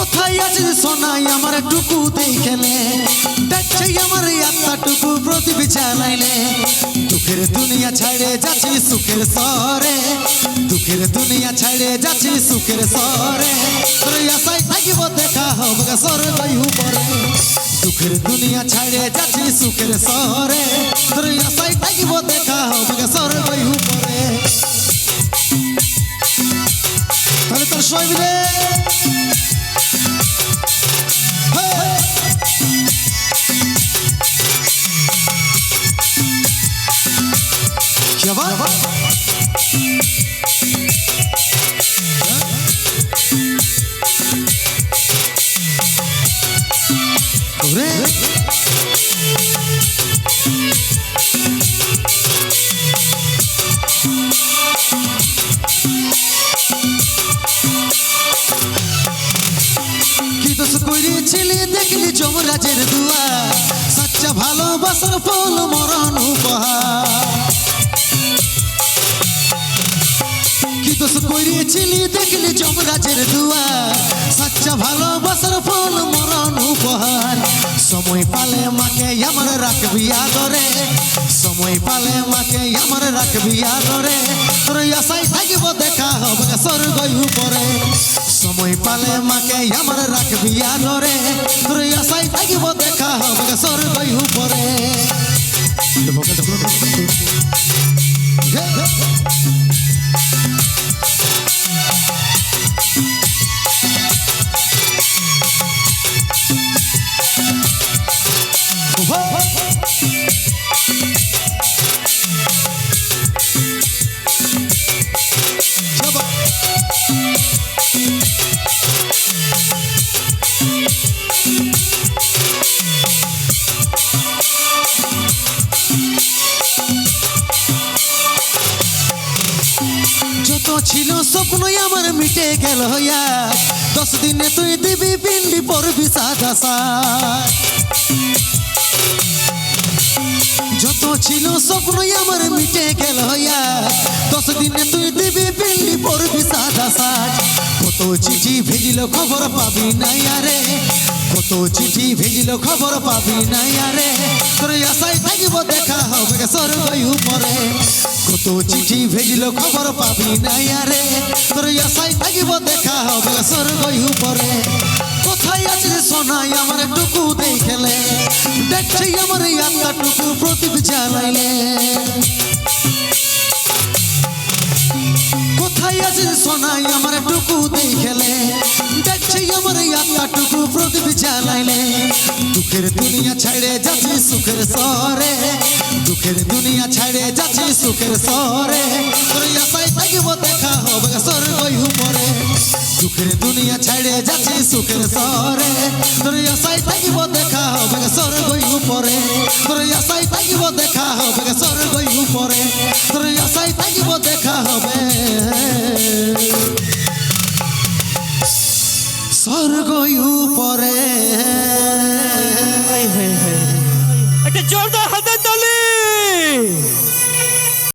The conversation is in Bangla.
কোথায় আছিস সোনাই আমার টুকু দেখলে দেখছে আমার আত্মাটুকু প্রদীপ জ্বালাইলে দুঃখের দুনিয়া ছাড়ে যাচ্ছি সুখের শহরে দুঃখের দুনিয়া ছাড়ে যাচ্ছি সুখের শহরে তোর আশায় থাকিব দেখা হবে স্বর্গ উপরে দুঃখের দুনিয়া ছাড়ে যাচ্ছি সুখের শহরে তোর আশায় থাকিব দেখা হবে স্বর্গ উপরে তাহলে তোর সবাই মিলে করেছিলি দেখলি যমরাজের দুয়ার সচ্চা ভালোবাসার ফল মরণ উপহার কি দোষ করেছিলি দেখলি যমরাজের দুয়ার সচ্চা ভালোবাসার ফল মরণ উপহার সময় পালে মাকে আমার রাখবি আদরে সময় পালে মাকে আমার রাখবি আদরে তোর আশায় থাকিব দেখা হবে স্বর্গ উপরে সময় পালে মাকে আমার রাখবি আদরে তোর আশায় থাকিব দেখা হবে স্বর্গ উপরে যত ছিল স্বপ্ন আমার মিটে গেল 10 দিনে তুই দিবি পিন্ডি পড়বি সাদা সার যত ছিল স্বপ্ন আমার মিটে গেল 10 দিনে তুই দিবি পিন্ডি পড়বি সাদা সার কত চিঠি ভেজিল খবর পাবি না আরে কত চিঠি ভেজিল খবর পাবি না আরে তোর আশায় থাকিব দেখা হবে স্বর্গ উপরে কত চিঠি ভেজিল খবর পাবি না আরে তোর আশায় থাকিব দেখা হবে স্বর্গ উপরে কোথায় আছিস সোনাই আমার টুকু দেখলে দেখছে আমার আত্মাটুকু প্রদীপ জ্বালাইলে কোথায় আছিস সোনাই আমার টুকু দেখলে দেখছে আমার আত্মাটুকু প্রদীপ জ্বালাইলে দুঃখের দুনিয়া ছাড়ে যাচ্ছি সুখের শহরে দুঃখের দুনিয়া ছাড়ে যাচ্ছি সুখের শহরে তোর আশায় থাকিব দেখা হবে স্বর্গ উপরে দুঃখের দুনিয়া ছাড়ে যাচ্ছি সুখের শহরে তোর আশায় থাকিব দেখা হবে স্বর্গ উপরে তোর আশায় থাকিব দেখা হবে স্বর্গ উপরে তোর আশায় থাকিব দেখা হবে স্বর্গ উপরে একটা জোরদার হাতের তালি